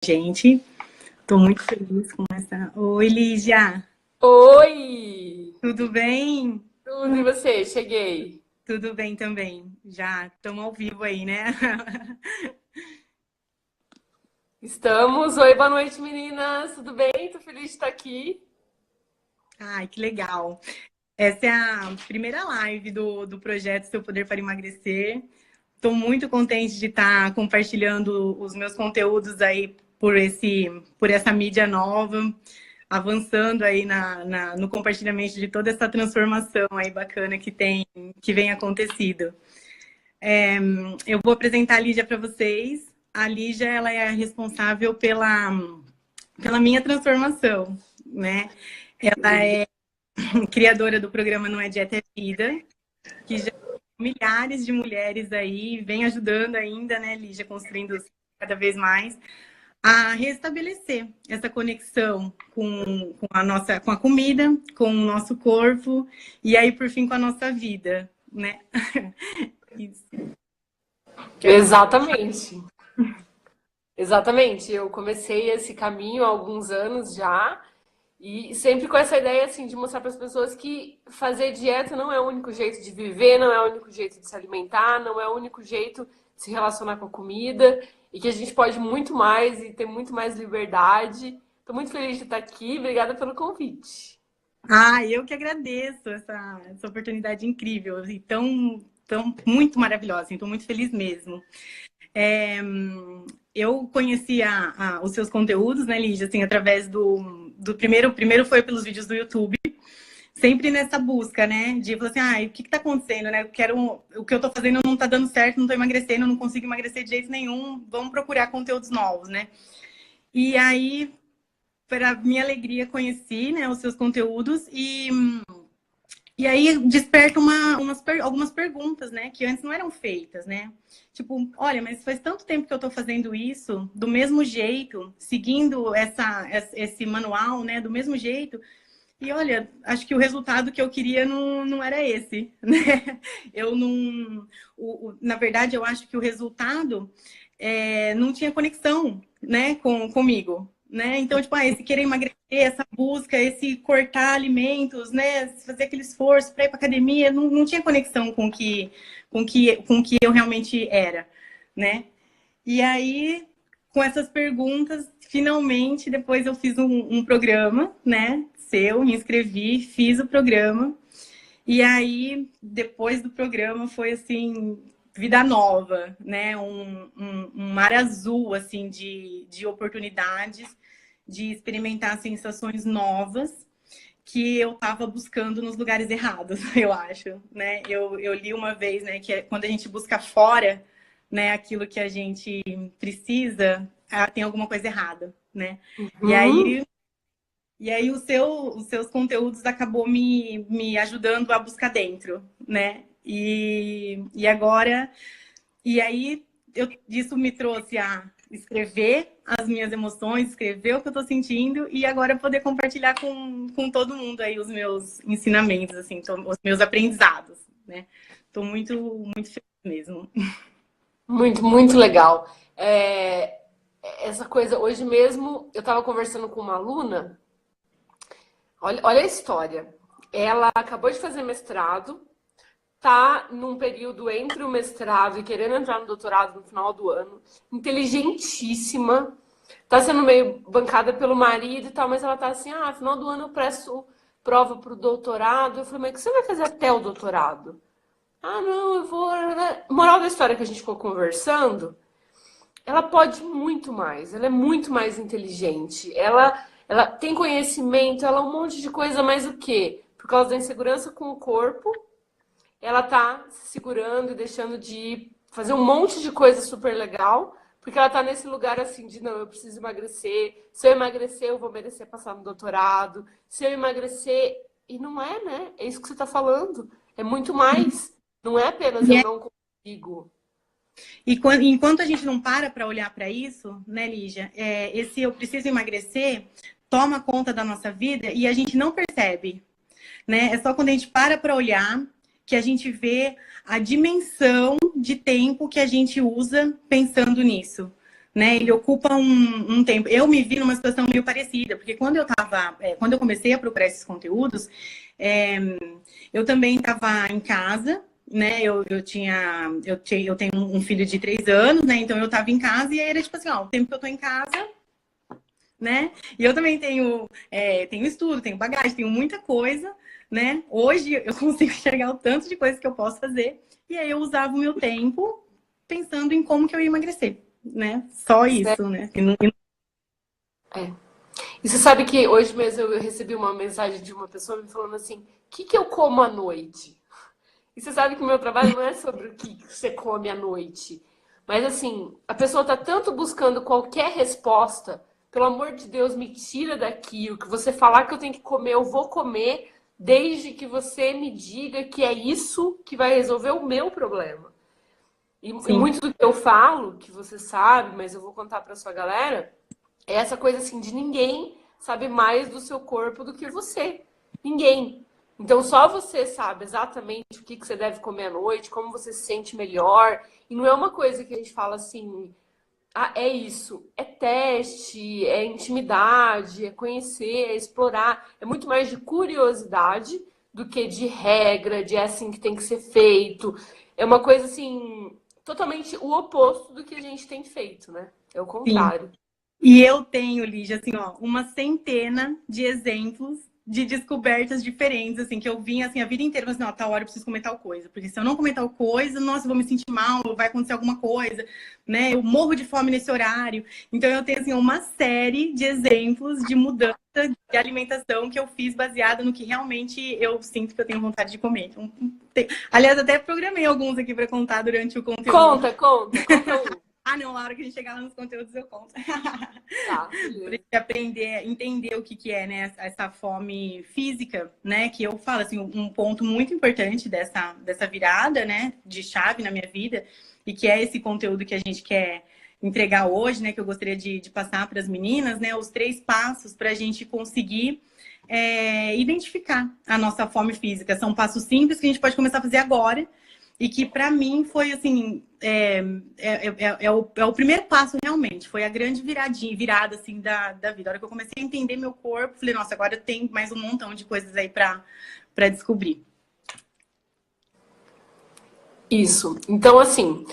Gente, tô muito feliz com essa. Oi, Lígia, Oi! tudo bem? Tudo e você? Cheguei. Tudo bem também. Já estamos ao vivo aí, né? Estamos. Oi, boa noite, meninas. Tudo bem? Tô feliz de estar aqui. Ai, que legal. Essa é a primeira live do projeto Seu Poder para Emagrecer. Estou muito contente de estar compartilhando os meus conteúdos aí por essa mídia nova, avançando aí no compartilhamento de toda essa transformação aí bacana que vem acontecido. Eu vou apresentar a Lígia para vocês. A Lígia, ela é a responsável pela minha transformação, né? Ela é criadora do programa Não é Dieta, é Vida, que já milhares de mulheres aí, vem ajudando ainda, né, Lígia, construindo cada vez mais a restabelecer essa conexão com a comida, com o nosso corpo e aí, por fim, com a nossa vida, né? Isso. Quer contar? Exatamente. Exatamente. Eu comecei esse caminho há alguns anos já e sempre com essa ideia assim de mostrar para as pessoas que fazer dieta não é o único jeito de viver, não é o único jeito de se alimentar, não é o único jeito de se relacionar com a comida e que a gente pode muito mais e ter muito mais liberdade. Estou muito feliz de estar aqui. Obrigada pelo convite. Ah, eu que agradeço essa oportunidade incrível e tão muito maravilhosa. Estou muito feliz mesmo. É, eu conheci os seus conteúdos, né, Lígia, assim, através do primeiro foi pelos vídeos do YouTube, sempre nessa busca, né, de falar assim, o que tá acontecendo, né, o que eu tô fazendo não tá dando certo, não tô emagrecendo, não consigo emagrecer de jeito nenhum, vamos procurar conteúdos novos, né. E aí, para minha alegria, conheci, né, os seus conteúdos e aí desperta algumas perguntas, né, que antes não eram feitas, né? Tipo, olha, mas faz tanto tempo que eu tô fazendo isso do mesmo jeito, seguindo esse manual, né, do mesmo jeito. E olha, acho que o resultado que eu queria não era esse, né? Eu não. Na verdade, eu acho que o resultado não tinha conexão, né, comigo. Né? Então, tipo, esse querer emagrecer, essa busca, esse cortar alimentos, né? Fazer aquele esforço para ir para academia, não tinha conexão com que eu realmente era, né? E aí, com essas perguntas, finalmente, depois eu fiz um programa, né? Seu, me inscrevi, fiz o programa. E aí, depois do programa, foi assim, vida nova, né? Um mar azul, assim, de oportunidades, de experimentar sensações novas que eu estava buscando nos lugares errados, eu acho, né? Eu li uma vez, né, que quando a gente busca fora, né, aquilo que a gente precisa, tem alguma coisa errada, né? E Hum? aí, e aí os seus conteúdos acabou me ajudando a buscar dentro, né? E agora, e aí isso me trouxe a escrever as minhas emoções, escrever o que eu tô sentindo e agora poder compartilhar com todo mundo aí os meus ensinamentos, assim, os meus aprendizados, né? Tô muito feliz mesmo. Muito, muito legal. Essa coisa, hoje mesmo eu estava conversando com uma aluna, olha a história. Ela acabou de fazer mestrado, tá num período entre o mestrado e querendo entrar no doutorado no final do ano, inteligentíssima, tá sendo meio bancada pelo marido e tal, mas ela tá assim, final do ano eu presto prova pro doutorado. Eu falei, mas o que você vai fazer até o doutorado? Ah, não, eu vou. Moral da história que a gente ficou conversando, ela pode muito mais, ela é muito mais inteligente, ela tem conhecimento, ela é um monte de coisa, mas o quê? Por causa da insegurança com o corpo, ela tá se segurando e deixando de fazer um monte de coisa super legal, porque ela tá nesse lugar assim de não, eu preciso emagrecer, se eu emagrecer eu vou merecer passar no doutorado, se eu emagrecer, e não é, né? É isso que você tá falando, é muito mais, não é apenas E, eu é- não consigo. enquanto a gente não para olhar para isso, né, Lígia, esse eu preciso emagrecer toma conta da nossa vida e a gente não percebe, né? É só quando a gente para olhar que a gente vê a dimensão de tempo que a gente usa pensando nisso, né? Ele ocupa um tempo. Eu me vi numa situação meio parecida, porque quando eu comecei a procurar esses conteúdos, é, eu também estava em casa, né? Eu tenho um filho de 3 anos, né? Então eu estava em casa e aí era tipo assim, ó, o tempo que eu tô em casa, né? E eu também tenho estudo, tenho bagagem, tenho muita coisa, né? Hoje eu consigo enxergar o tanto de coisas que eu posso fazer. E aí eu usava o meu tempo pensando em como que eu ia emagrecer, né? Só isso, né? É. E você sabe que hoje mesmo eu recebi uma mensagem de uma pessoa me falando assim: o que que eu como à noite? E você sabe que o meu trabalho não é sobre o que você come à noite. Mas assim, a pessoa tá tanto buscando qualquer resposta. Pelo amor de Deus, me tira daqui. O que você falar que eu tenho que comer, eu vou comer, desde que você me diga que é isso que vai resolver o meu problema. E Sim, muito do que eu falo, que você sabe, mas eu vou contar pra sua galera, é essa coisa assim de ninguém sabe mais do seu corpo do que você. Ninguém. Então só você sabe exatamente o que você deve comer à noite, como você se sente melhor. E não é uma coisa que a gente fala assim, ah, é isso. É teste, é intimidade, é conhecer, é explorar. É muito mais de curiosidade do que de regra, de é assim que tem que ser feito. É uma coisa assim, totalmente o oposto do que a gente tem feito, né? É o sim. contrário. E eu tenho, Lígia, assim, ó, uma centena de exemplos de descobertas diferentes, assim, que eu vim, assim, a vida inteira, mas não, a tal hora eu preciso comer tal coisa, porque se eu não comer tal coisa, nossa, eu vou me sentir mal, vai acontecer alguma coisa, né? Eu morro de fome nesse horário. Então eu tenho, assim, uma série de exemplos de mudança de alimentação que eu fiz baseada no que realmente eu sinto que eu tenho vontade de comer. Então, aliás, até programei alguns aqui para contar durante o conteúdo. Conta um. Ah, não, na hora que a gente chegar lá nos conteúdos eu conto. Tá, Pra beleza. gente aprender, entender o que que é, né, essa fome física, né, que eu falo, assim, um ponto muito importante dessa virada, né, de chave na minha vida, e que é esse conteúdo que a gente quer entregar hoje, né, que eu gostaria de passar para as meninas, né, os 3 passos para a gente conseguir identificar a nossa fome física. São passos simples que a gente pode começar a fazer agora, e que para mim foi assim, é o primeiro passo realmente, foi a grande virada assim da vida. A hora que eu comecei a entender meu corpo, falei, nossa, agora tem mais um montão de coisas aí para descobrir. Isso. Então, assim,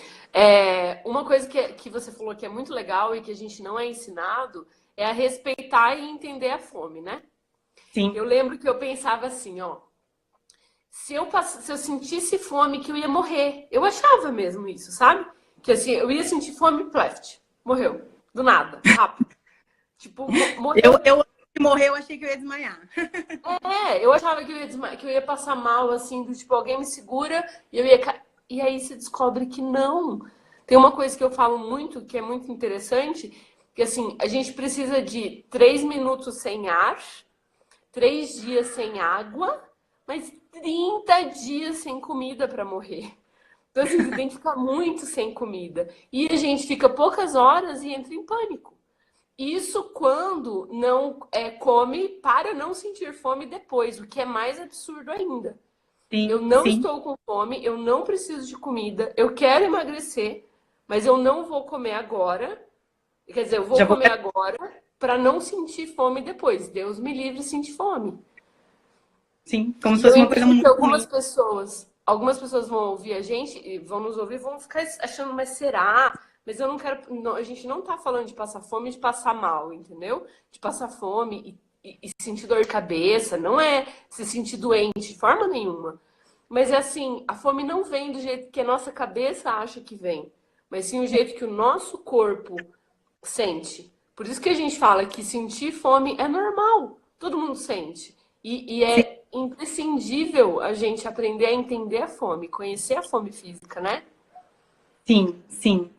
uma coisa que você falou que é muito legal e que a gente não é ensinado é a respeitar e entender a fome, né? Sim, Eu lembro que eu pensava assim, ó, se eu sentisse fome, que eu ia morrer. Eu achava mesmo isso, sabe? Que assim, eu ia sentir fome, pleft, morreu. Do nada, rápido. Tipo, morreu. eu se morrer, eu achei que eu ia desmaiar. Eu achava que que eu ia passar mal, assim, do tipo, alguém me segura e eu ia. E aí se descobre que não. Tem uma coisa que eu falo muito, que é muito interessante, que assim, a gente precisa de 3 minutos sem ar, 3 dias sem água, mas 30 dias sem comida para morrer. Então, assim, você tem que ficar muito sem comida. E a gente fica poucas horas e entra em pânico. Isso quando não come para não sentir fome depois, o que é mais absurdo ainda. Eu Sim, não sim. estou com fome, eu não preciso de comida, eu quero emagrecer, mas eu não vou comer agora. Quer dizer, eu vou Já vou. comer agora para não sentir fome depois. Deus me livre de sentir fome. Sim, como se E eu fosse uma coisa entendo que muito ruim. algumas pessoas vão ouvir a gente, e vão nos ouvir, e vão ficar achando, mas será? Mas eu não quero. A gente não tá falando de passar fome e de passar mal, entendeu? De passar fome e sentir dor de cabeça, não é se sentir doente de forma nenhuma. Mas é assim, a fome não vem do jeito que a nossa cabeça acha que vem, mas sim o jeito que o nosso corpo sente. Por isso que a gente fala que sentir fome é normal, todo mundo sente. E é imprescindível a gente aprender a entender a fome, conhecer a fome física, né? Sim, sim.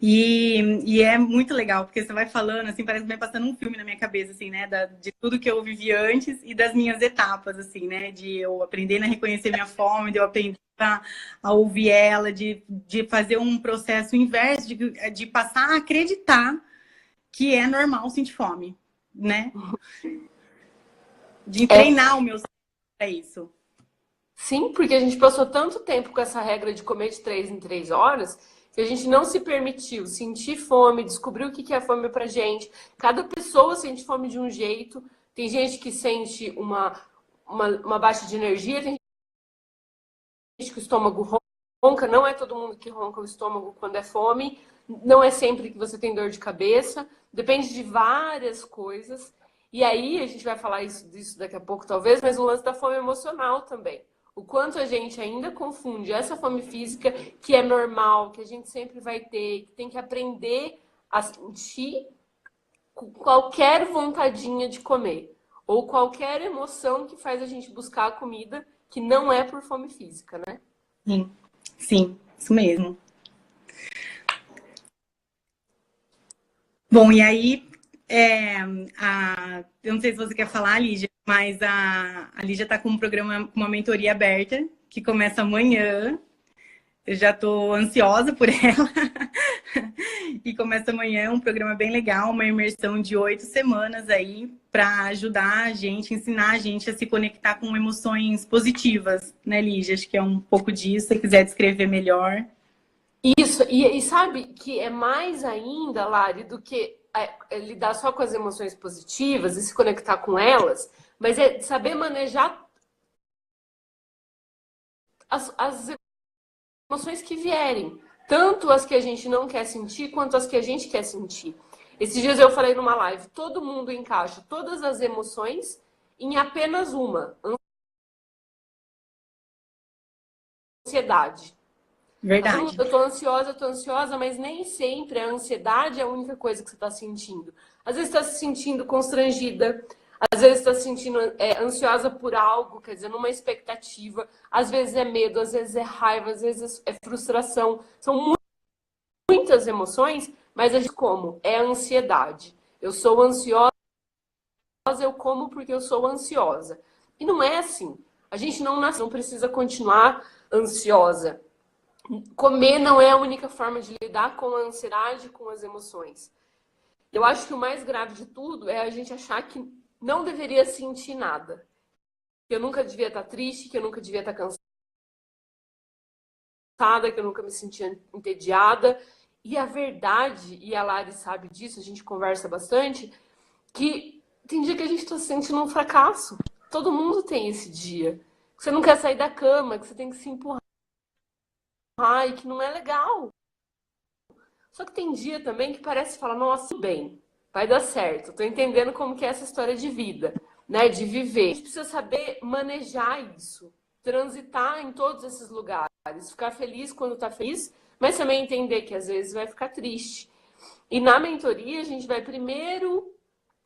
E é muito legal, porque você vai falando, assim, parece que vai passando um filme na minha cabeça, assim, né? De tudo que eu vivi antes e das minhas etapas, assim, né? De eu aprender a reconhecer minha fome, de eu aprender a ouvir ela, de fazer um processo inverso, de passar a acreditar que é normal sentir fome, né? De É, treinar o meu cérebro para isso. sim, porque a gente passou tanto tempo com essa regra de comer de 3 em 3 horas, que a gente não se permitiu sentir fome, descobrir o que é fome pra gente. Cada pessoa sente fome de um jeito. Tem gente que sente uma baixa de energia, tem gente que o estômago ronca, não é todo mundo que ronca o estômago quando é fome, não é sempre que você tem dor de cabeça, depende de várias coisas. E aí, a gente vai falar disso daqui a pouco, talvez, mas o lance da fome emocional também. O quanto a gente ainda confunde essa fome física, que é normal, que a gente sempre vai ter, que tem que aprender a sentir com qualquer vontadinha de comer, ou qualquer emoção que faz a gente buscar a comida, que não é por fome física, né? Sim, sim, isso mesmo. Bom, e aí, eu não sei se você quer falar, Lígia, mas a Lígia está com um programa, uma mentoria aberta, que começa amanhã. Eu já estou ansiosa por ela. E começa amanhã um programa bem legal, uma imersão de 8 semanas aí, para ajudar a gente, ensinar a gente a se conectar com emoções positivas, né, Lígia? Acho que é um pouco disso, se você quiser descrever melhor. Isso, e sabe que é mais ainda, Lari, do que lidar só com as emoções positivas e se conectar com elas, mas é saber manejar as emoções que vierem, tanto as que a gente não quer sentir, quanto as que a gente quer sentir. Esses dias eu falei numa live, todo mundo encaixa todas as emoções em apenas uma, ansiedade. Verdade. Eu tô ansiosa, mas nem sempre a ansiedade é a única coisa que você está sentindo. Às vezes está se sentindo constrangida, às vezes está se sentindo ansiosa por algo, quer dizer, numa expectativa. Às vezes é medo, às vezes é raiva, às vezes é frustração. São muitas emoções, mas a gente como? É a ansiedade. Eu sou ansiosa, eu como porque eu sou ansiosa. E não é assim. A gente não nasce, não precisa continuar ansiosa. Comer não é a única forma de lidar com a ansiedade, com as emoções. Eu acho que o mais grave de tudo é a gente achar que não deveria sentir nada. Que eu nunca devia estar triste, que eu nunca devia estar cansada, que eu nunca me sentia entediada. E a verdade, e a Lari sabe disso, a gente conversa bastante, que tem dia que a gente está se sentindo um fracasso. Todo mundo tem esse dia. Que você não quer sair da cama, que você tem que se empurrar e que não é legal. Só que tem dia também que parece falar, nossa, bem, vai dar certo. Tô entendendo como que é essa história de vida, né? De viver. A gente precisa saber manejar isso, transitar em todos esses lugares, ficar feliz quando tá feliz, mas também entender que às vezes vai ficar triste. E na mentoria a gente vai primeiro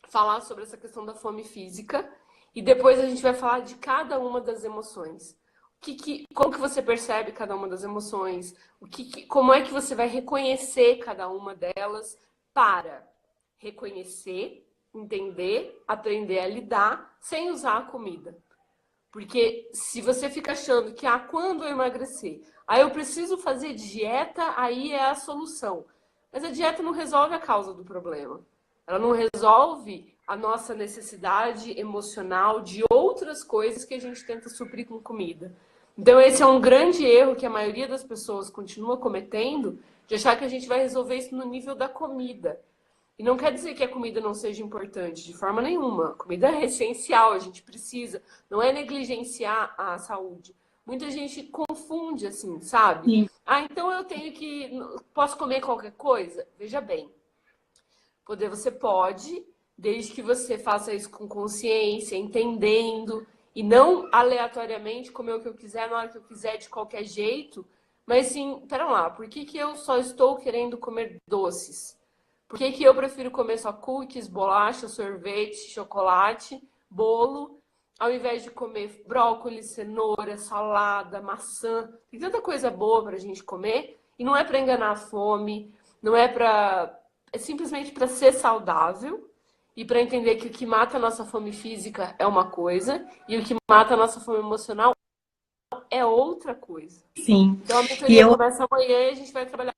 falar sobre essa questão da fome física e depois a gente vai falar de cada uma das emoções. Como que você percebe cada uma das emoções? Como é que você vai reconhecer cada uma delas para reconhecer, entender, aprender a lidar sem usar a comida? Porque se você fica achando que quando eu emagrecer, eu preciso fazer dieta, aí é a solução. Mas a dieta não resolve a causa do problema. Ela não resolve a nossa necessidade emocional de outras coisas que a gente tenta suprir com comida. Então, esse é um grande erro que a maioria das pessoas continua cometendo, de achar que a gente vai resolver isso no nível da comida. E não quer dizer que a comida não seja importante, de forma nenhuma. A comida é essencial, a gente precisa. Não é negligenciar a saúde. Muita gente confunde, assim, sabe? Sim. Então eu tenho que... Posso comer qualquer coisa? Veja bem. Poder você pode, desde que você faça isso com consciência, entendendo, e não aleatoriamente comer o que eu quiser, na hora que eu quiser, de qualquer jeito, mas sim, pera lá, por que eu só estou querendo comer doces? Por que eu prefiro comer só cookies, bolacha, sorvete, chocolate, bolo, ao invés de comer brócolis, cenoura, salada, maçã? Tem tanta coisa boa pra gente comer, e não é pra enganar a fome, não é pra... É simplesmente para ser saudável e para entender que o que mata a nossa fome física é uma coisa e o que mata a nossa fome emocional é outra coisa. Sim. Então a E mentoria eu começa amanhã e a gente vai trabalhar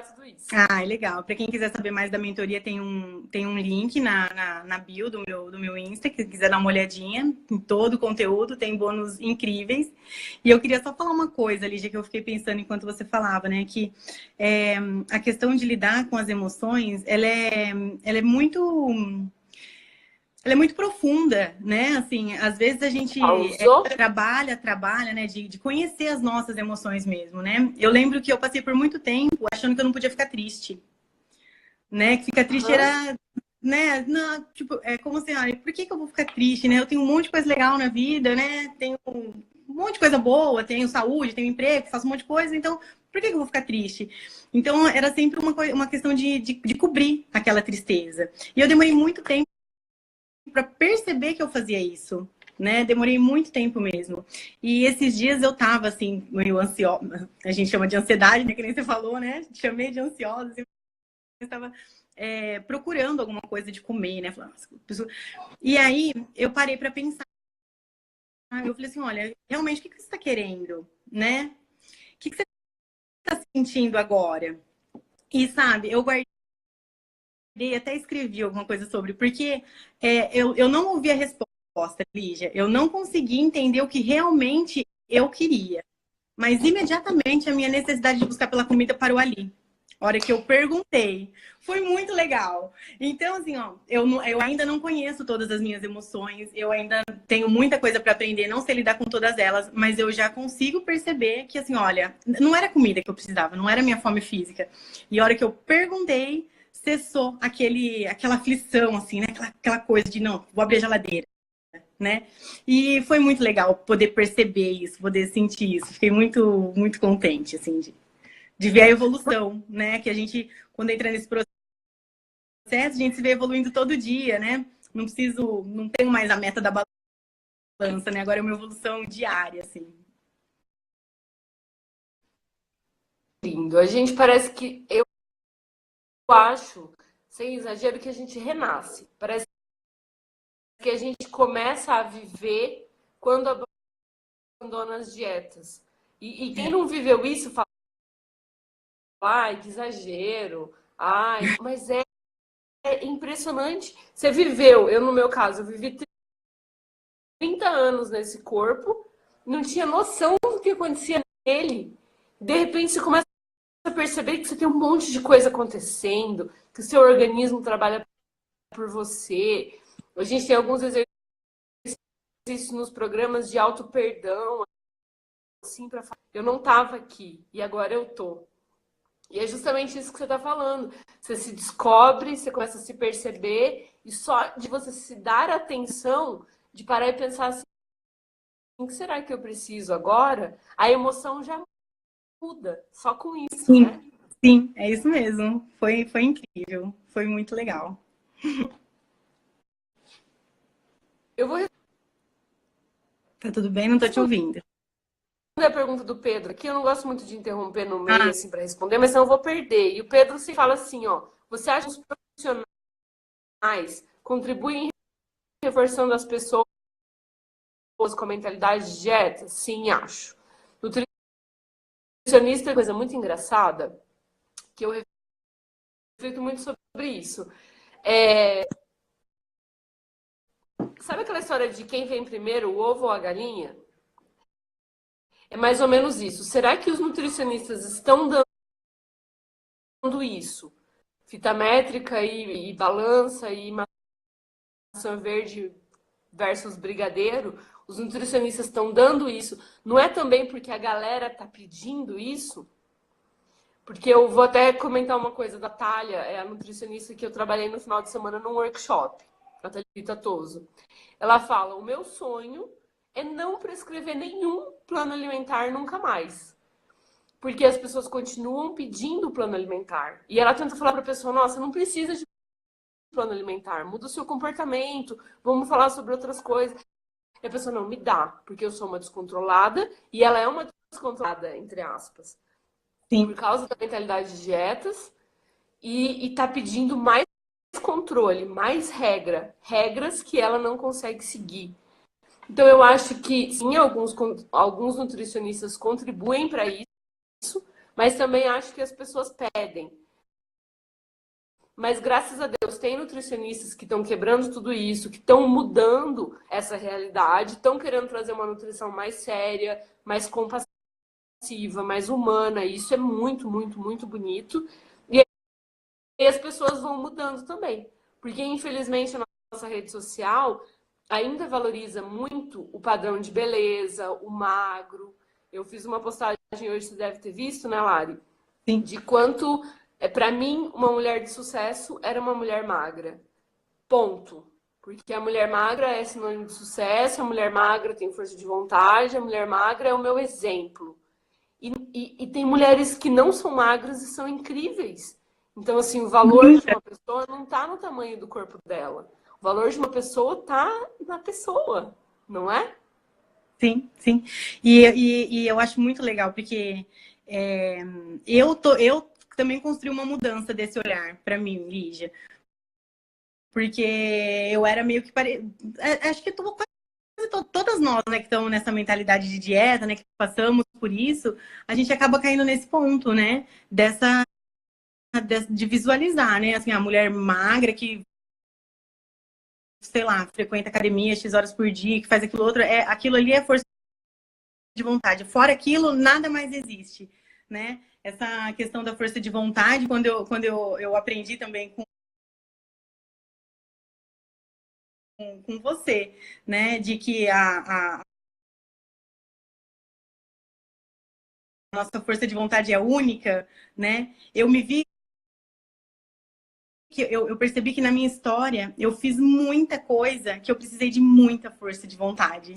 tudo isso. Ah, legal. Para quem quiser saber mais da mentoria, tem um link na bio do meu Insta, que quiser dar uma olhadinha em todo o conteúdo, tem bônus incríveis. E eu queria só falar uma coisa, Lígia, que eu fiquei pensando enquanto você falava, né? Que a questão de lidar com as emoções, ela é muito. Ela é muito profunda, né? Assim, às vezes a gente Pausou? trabalha, né? De conhecer as nossas emoções mesmo, né? Eu lembro que eu passei por muito tempo achando que eu não podia ficar triste, né? Que ficar triste Aham. era, né? Não, tipo, é como assim, olha, por que que eu vou ficar triste, né? Eu tenho um monte de coisa legal na vida, né? Tenho um monte de coisa boa, tenho saúde, tenho emprego, faço um monte de coisa, então por que que eu vou ficar triste? Então era sempre uma questão de cobrir aquela tristeza. E eu demorei muito tempo para perceber que eu fazia isso, né? Demorei muito tempo mesmo. E esses dias eu tava assim, meio ansiosa. A gente chama de ansiedade, né? Que nem você falou, né? Chamei de ansiosa. Eu estava procurando alguma coisa de comer, né? E aí eu parei para pensar. Eu falei assim, olha, realmente o que você está querendo, né? O que você está sentindo agora? E sabe, eu guardei, até escrevi alguma coisa sobre, porque eu não ouvi a resposta, Lígia. Eu não consegui entender o que realmente eu queria. Mas imediatamente a minha necessidade de buscar pela comida parou ali. A hora que eu perguntei. Foi muito legal. Então, assim, ó, eu ainda não conheço todas as minhas emoções, eu ainda tenho muita coisa para aprender, não sei lidar com todas elas, mas eu já consigo perceber que, assim, olha, não era comida que eu precisava, não era minha fome física. E a hora que eu perguntei, cessou aquela aflição, assim, né? Aquela coisa de, não, vou abrir a geladeira, né? E foi muito legal poder perceber isso, poder sentir isso. Fiquei muito, muito contente, assim, de ver a evolução, né? Que a gente, quando entra nesse processo, a gente se vê evoluindo todo dia, né? Não tenho mais a meta da balança, né? Agora é uma evolução diária, assim. Lindo. A gente parece que, eu acho, sem exagero, que a gente renasce. Parece que a gente começa a viver quando abandona as dietas. E quem não viveu isso fala, ai, que exagero, ai, mas é impressionante. Você viveu, eu no meu caso, eu vivi 30 anos nesse corpo, não tinha noção do que acontecia nele. De repente você começa a perceber que você tem um monte de coisa acontecendo, que o seu organismo trabalha por você. A gente tem alguns exercícios nos programas de auto-perdão, assim, para falar. Eu não estava aqui e agora eu tô. E é justamente isso que você está falando. Você se descobre, você começa a se perceber, e só de você se dar atenção, de parar e pensar assim, o que será que eu preciso agora? A emoção já muda, só com isso, Sim, né? sim, é isso mesmo. Foi incrível, foi muito legal. Eu vou Tá tudo bem? Não tô te responder ouvindo. a pergunta do Pedro aqui. Eu não gosto muito de interromper no meio, Ah, assim, para responder, mas senão eu vou perder. E o Pedro se fala assim, ó, você acha que os profissionais contribuem reforçando as pessoas com a mentalidade de dieta? Sim, acho. Nutricionista é uma coisa muito engraçada, que eu reflito muito sobre isso. Sabe aquela história de quem vem primeiro, o ovo ou a galinha? É mais ou menos isso. Será que os nutricionistas estão dando isso? Fita métrica e balança e maçã verde versus brigadeiro? Os nutricionistas estão dando isso. Não é também porque a galera está pedindo isso? Porque eu vou até comentar uma coisa da Thalia, é a nutricionista que eu trabalhei no final de semana num workshop, a Thalita Toso. Ela fala, o meu sonho é não prescrever nenhum plano alimentar nunca mais. Porque as pessoas continuam pedindo o plano alimentar. E ela tenta falar para a pessoa, nossa, não precisa de plano alimentar, muda o seu comportamento, vamos falar sobre outras coisas. E a pessoa não me dá, porque eu sou uma descontrolada e ela é uma descontrolada, entre aspas, por sim, causa da mentalidade de dietas e tá pedindo mais controle, mais regras que ela não consegue seguir. Então eu acho que sim, alguns nutricionistas contribuem para isso, mas também acho que as pessoas pedem. Mas graças a Deus tem nutricionistas que estão quebrando tudo isso, que estão mudando essa realidade, estão querendo trazer uma nutrição mais séria, mais compassiva, mais humana. E isso é muito, muito, muito bonito. E as pessoas vão mudando também. Porque, infelizmente, a nossa rede social ainda valoriza muito o padrão de beleza, o magro. Eu fiz uma postagem hoje, você deve ter visto, né, Lari? Sim. De quanto, para mim, uma mulher de sucesso era uma mulher magra. Ponto. Porque a mulher magra é sinônimo de sucesso, a mulher magra tem força de vontade, a mulher magra é o meu exemplo. E tem mulheres que não são magras e são incríveis. Então, assim, o valor de uma pessoa não está no tamanho do corpo dela. O valor de uma pessoa está na pessoa, não é? Sim, sim. E eu acho muito legal, porque eu também construí uma mudança desse olhar para mim, Lígia. Porque eu era meio que acho que todas nós, né, que estamos nessa mentalidade de dieta, né, que passamos por isso, a gente acaba caindo nesse ponto, né, de visualizar, né, assim, a mulher magra que, sei lá, frequenta academia X horas por dia, que faz aquilo outro, aquilo ali é força de vontade. Fora aquilo, nada mais existe, né? Essa questão da força de vontade, quando eu aprendi também com você, né, de que a nossa força de vontade é única, né? Eu me vi que eu percebi que na minha história eu fiz muita coisa que eu precisei de muita força de vontade.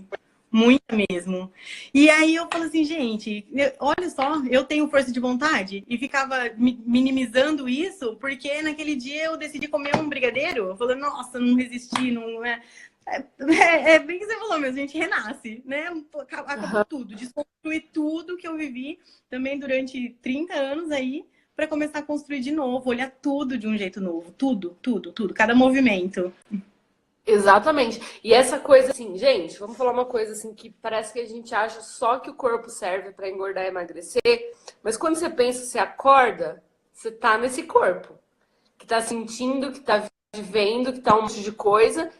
Muita mesmo. E aí eu falo assim, gente, olha só, eu tenho força de vontade e ficava minimizando isso porque naquele dia eu decidi comer um brigadeiro. Eu falei, nossa, não resisti, não é. É bem que você falou mesmo, a gente renasce, né? Acabou tudo, desconstruir tudo que eu vivi também durante 30 anos aí para começar a construir de novo, olhar tudo de um jeito novo, tudo, tudo, tudo, cada movimento. Exatamente. E essa coisa assim, gente, vamos falar uma coisa assim que parece que a gente acha só que o corpo serve para engordar e emagrecer, mas quando você pensa, você acorda, você tá nesse corpo, que tá sentindo, que tá vivendo, que tá um monte de coisa,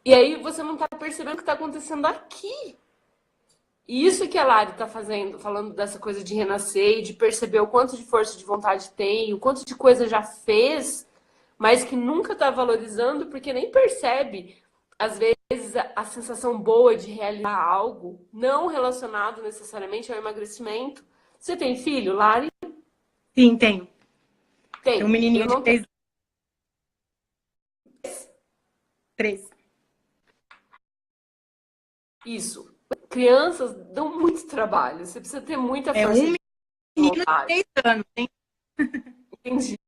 e aí você não tá percebendo o que tá acontecendo aqui. E isso que a Lari tá fazendo, falando dessa coisa de renascer e de perceber o quanto de força de vontade tem, o quanto de coisa já fez, mas que nunca tá valorizando porque nem percebe, às vezes, a sensação boa de realizar algo não relacionado necessariamente ao emagrecimento. Você tem filho, Lari? Sim, tenho. Tem um Tem. Eu menininho de não tenho. 3. Isso. Crianças dão muito trabalho. Você precisa ter muita É força um de menino de vontade. 6 anos, hein? Entendi.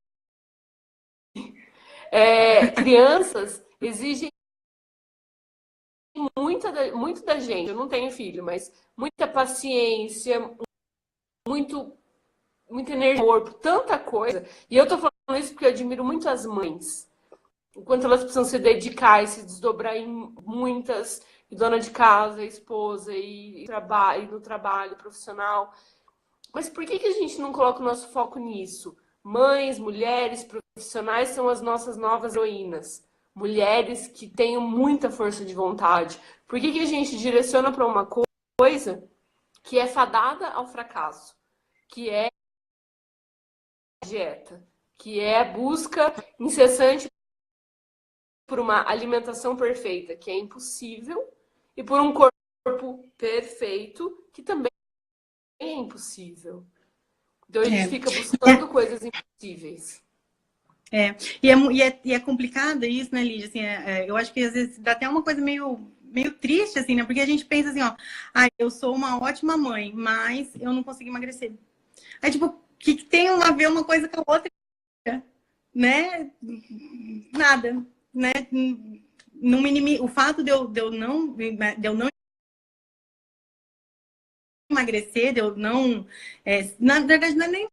Crianças exigem muito da gente. Eu não tenho filho, mas muita paciência, muito, muita energia no corpo, tanta coisa. E eu tô falando isso porque eu admiro muito as mães. O quanto elas precisam se dedicar e se desdobrar em muitas, e dona de casa, esposa, e no trabalho profissional. Mas por que a gente não coloca o nosso foco nisso? Mães, mulheres, profissionais são as nossas novas heroínas. Mulheres que tenham muita força de vontade. Por que a gente direciona para uma coisa que é fadada ao fracasso? Que é a dieta. Que é a busca incessante por uma alimentação perfeita, que é impossível, e por um corpo perfeito, que também é impossível. Então a gente fica buscando coisas impossíveis. E é complicado isso, né, Lídia? Assim, eu acho que às vezes dá até uma coisa meio triste, assim, né? Porque a gente pensa assim, ó, eu sou uma ótima mãe, mas eu não consigo emagrecer. Aí, tipo, o que tem a ver uma coisa com a outra, né? Nada, né? No o fato de eu não emagrecer, de eu não. Na verdade, não é nem de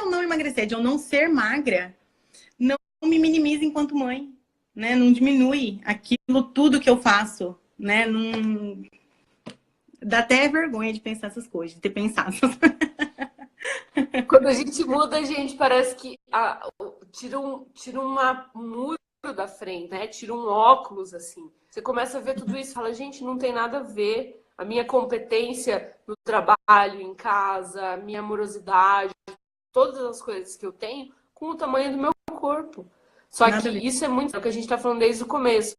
eu não emagrecer, de eu não ser magra, não me minimiza enquanto mãe, né? Não diminui aquilo tudo que eu faço, né? Não, Dá até vergonha de pensar essas coisas, de ter pensado. Quando a gente muda, a gente parece que tira um muro da frente, né? Tira um óculos, assim. Você começa a ver tudo isso e fala, gente, não tem nada a ver. A minha competência no trabalho, em casa, a minha amorosidade, todas as coisas que eu tenho, com o tamanho do meu corpo. Só Nada que a ver. isso é muito é o que a gente está falando desde o começo.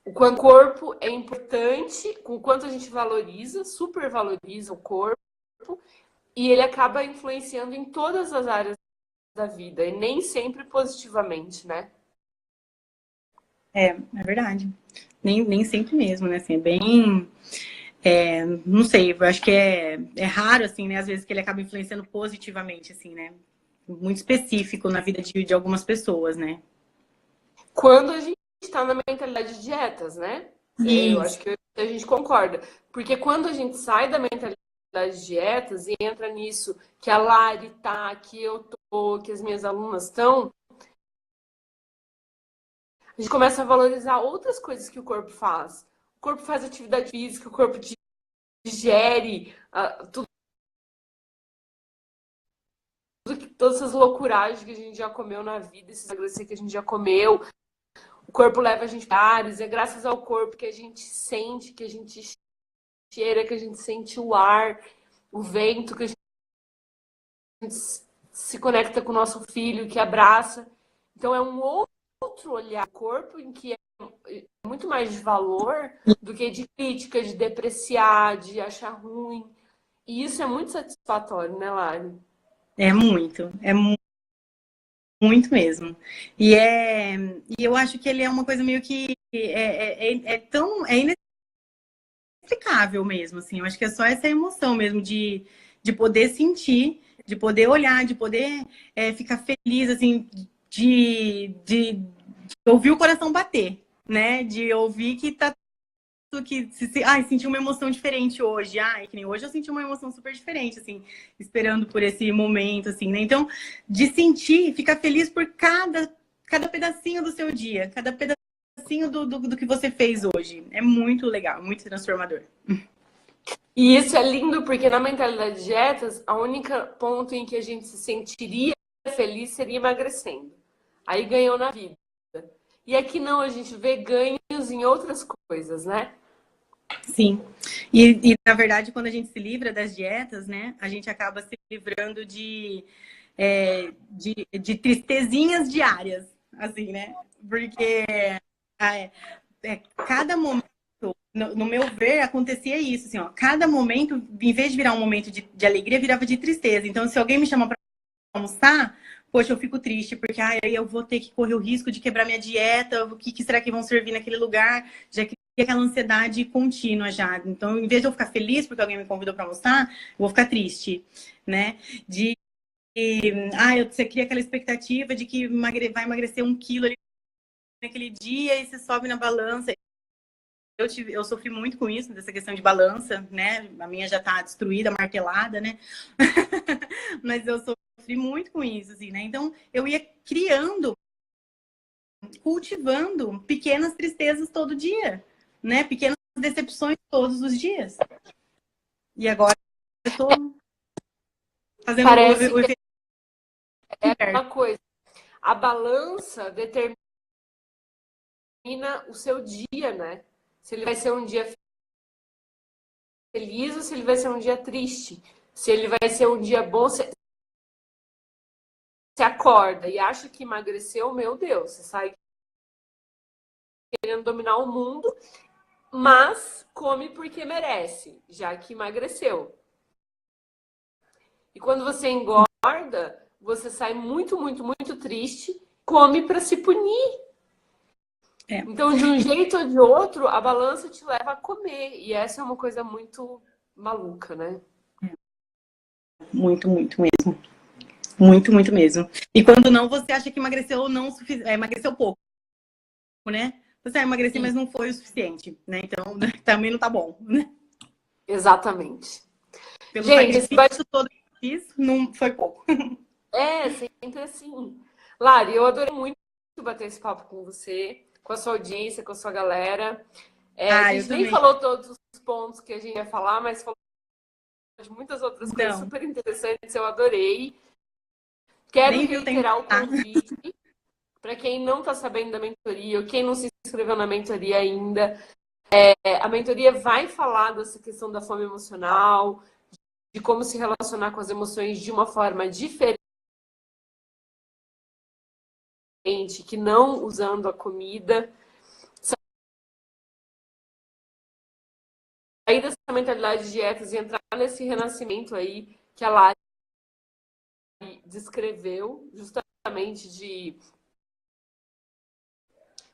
O quanto o corpo é importante, com o quanto a gente valoriza, supervaloriza o corpo, e ele acaba influenciando em todas as áreas da vida, e nem sempre positivamente, né? É verdade. Nem sempre mesmo, né? Assim, é bem. Não sei, eu acho que é raro, assim, né? Às vezes que ele acaba influenciando positivamente, assim, né? Muito específico na vida de algumas pessoas, né? Quando a gente está na mentalidade de dietas, né? Eu acho Isso. que a gente concorda. Porque quando a gente sai da mentalidade de dietas e entra nisso que a Lari tá, que eu tô, que as minhas alunas estão, a gente começa a valorizar outras coisas que o corpo faz. O corpo faz atividade física, o corpo digere, tudo, todas essas loucuragens que a gente já comeu na vida, esses emagrecer que a gente já comeu. O corpo leva a gente para áreas, é graças ao corpo que a gente sente, que a gente cheira, que a gente sente o ar, o vento, que a gente se conecta com o nosso filho, que abraça. Então é um outro olhar do corpo em que é muito mais de valor do que de crítica, de depreciar, de achar ruim. E isso é muito satisfatório, né, Lari? É muito mesmo. E eu acho que ele é uma coisa meio que é inexplicável mesmo, assim. Eu acho que é só essa emoção mesmo de poder sentir, de poder olhar, de poder ficar feliz, assim, de ouvir o coração bater, né? De ouvir que tá ai, senti uma emoção diferente hoje. Ai, que nem hoje eu senti uma emoção super diferente, assim, esperando por esse momento, assim, né? Então, de sentir, ficar feliz por cada pedacinho do seu dia, cada pedacinho do que você fez hoje. É muito legal, muito transformador. E isso é lindo porque na mentalidade de dietas, a única ponto em que a gente se sentiria feliz seria emagrecendo. Aí ganhou na vida. E aqui não, a gente vê ganhos em outras coisas, né? Sim. E na verdade, quando a gente se livra das dietas, né, a gente acaba se livrando de tristezinhas diárias, assim, né? Porque é, cada momento, no meu ver, acontecia isso, assim, ó, cada momento, em vez de virar um momento de alegria, virava de tristeza. Então, se alguém me chama para almoçar, poxa, eu fico triste, porque ai, aí eu vou ter que correr o risco de quebrar minha dieta, o que será que vão servir naquele lugar? Já que aquela ansiedade contínua já. Então, em vez de eu ficar feliz porque alguém me convidou para almoçar, eu vou ficar triste, né? Você cria aquela expectativa de que vai emagrecer 1 quilo ali naquele dia e você sobe na balança. Eu sofri muito com isso, dessa questão de balança, né? A minha já tá destruída, martelada, né? Mas eu sofri muito com isso, assim, né? Então, eu ia criando, cultivando pequenas tristezas todo dia, né? Pequenas decepções todos os dias. E agora eu tô fazendo Parece o que efeito é inverso. uma coisa. A balança determina o seu dia, né? Se ele vai ser um dia feliz ou se ele vai ser um dia triste. Se ele vai ser um dia bom, você acorda e acha que emagreceu, meu Deus, você sai querendo dominar o mundo, mas come porque merece, já que emagreceu. E quando você engorda, você sai muito, muito, muito triste, come para se punir. É, Então, de um jeito ou de outro, a balança te leva a comer. E essa é uma coisa muito maluca, né? muito, muito mesmo. Muito, muito mesmo. E quando não, você acha que emagreceu ou não emagreceu pouco, né? Você emagreci, E, mas não foi o suficiente, né? Então, também não tá bom, né? exatamente. Pelo Gente, esse bate sacrifício todo que eu fiz, não foi pouco. é sempre assim. Lari, eu adorei muito bater esse papo com você, com a sua audiência, com a sua galera. A Ah, eu gente nem também. falou todos os pontos que a gente ia falar, mas falou de muitas outras coisas Não, super interessantes, eu adorei. Quero nem viu o tempo. reiterar o convite para quem não está sabendo da mentoria, ou quem não se inscreveu na mentoria ainda. A mentoria vai falar dessa questão da fome emocional, de como se relacionar com as emoções de uma forma diferente, que não usando a comida. Sair dessa mentalidade de dietas e entrar nesse renascimento aí que a Lari descreveu, justamente de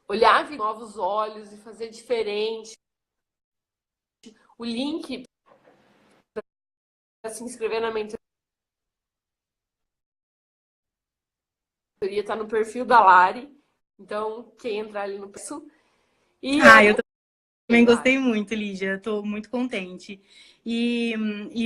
olhar com novos olhos e fazer diferente. O link para se inscrever na mentoria está no perfil da Lari. Então, quem entrar ali no perfil. Eu também gostei muito, Lígia. Estou muito contente. E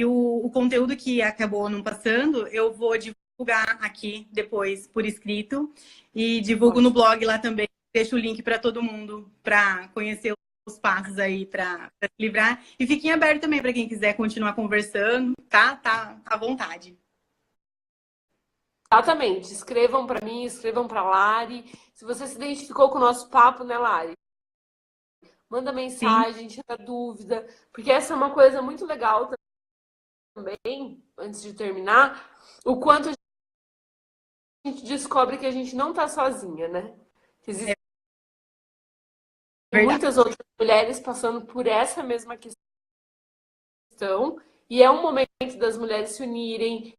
o conteúdo que acabou não passando, eu vou divulgar aqui depois por escrito. E divulgo no blog lá também. Deixo o link para todo mundo para conhecer os passos aí para se livrar. E fiquem abertos também para quem quiser continuar conversando, tá? Tá à vontade. Exatamente. Escrevam para mim, escrevam para a Lari. Se você se identificou com o nosso papo, né, Lari? Manda mensagem, tira dúvida, porque essa é uma coisa muito legal também, antes de terminar, o quanto a gente descobre que a gente não está sozinha, né? Que existem muitas outras mulheres passando por essa mesma questão, e é um momento das mulheres se unirem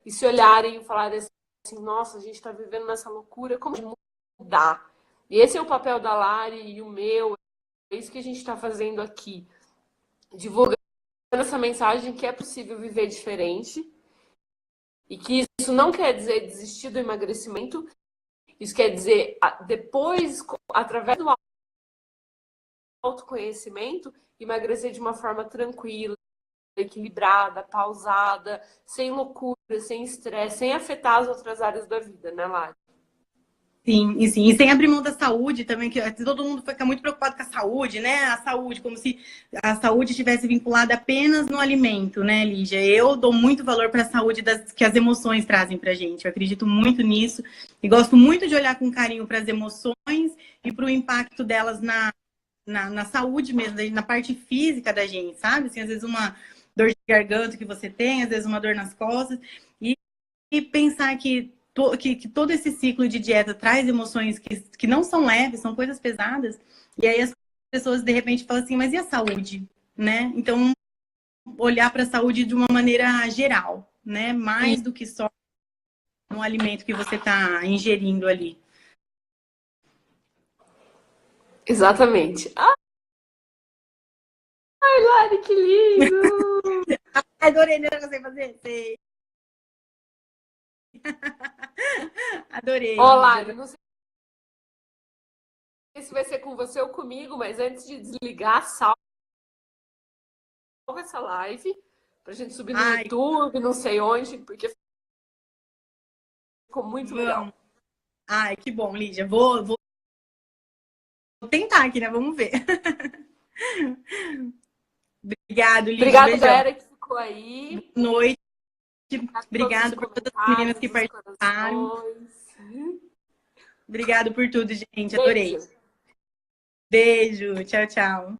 e se olharem e falarem assim, nossa, a gente está vivendo nessa loucura, como mudar? E esse é o papel da Lari e o meu, é isso que a gente está fazendo aqui, divulgando essa mensagem que é possível viver diferente e que isso não quer dizer desistir do emagrecimento, isso quer dizer depois, através do autoconhecimento, emagrecer de uma forma tranquila, equilibrada, pausada, sem loucura, sem estresse, sem afetar as outras áreas da vida, né, Lari? Sim, e sim. E sem abrir mão da saúde também, que todo mundo fica muito preocupado com a saúde, né? A saúde, como se a saúde estivesse vinculada apenas no alimento, né, Lígia? Eu dou muito valor para a saúde que as emoções trazem para a gente. Eu acredito muito nisso e gosto muito de olhar com carinho para as emoções e para o impacto delas na saúde mesmo, na parte física da gente, sabe? Assim, às vezes uma dor de garganta que você tem, às vezes uma dor nas costas. E pensar que todo esse ciclo de dieta traz emoções que não são leves, são coisas pesadas. E aí as pessoas, de repente, falam assim, mas e a saúde? Né? Então, olhar para a saúde de uma maneira geral, né? Mais do que só um alimento que você está ingerindo ali. Exatamente. Ai, Lari, que lindo! Adorei, né? Você fazer? Sei. Adorei. Ó, Lari, não sei se vai ser com você ou comigo, mas antes de desligar, salva essa live pra gente subir no YouTube, não sei onde, porque ficou muito legal. Ai, que bom, Lídia. Vou tentar aqui, né? Vamos ver. Obrigado, Lígia. Obrigada, Beijão. galera que ficou aí. Boa noite. Obrigada por todas as meninas que participaram. Obrigado por tudo, gente. Adorei. Beijo. Beijo. Tchau, tchau.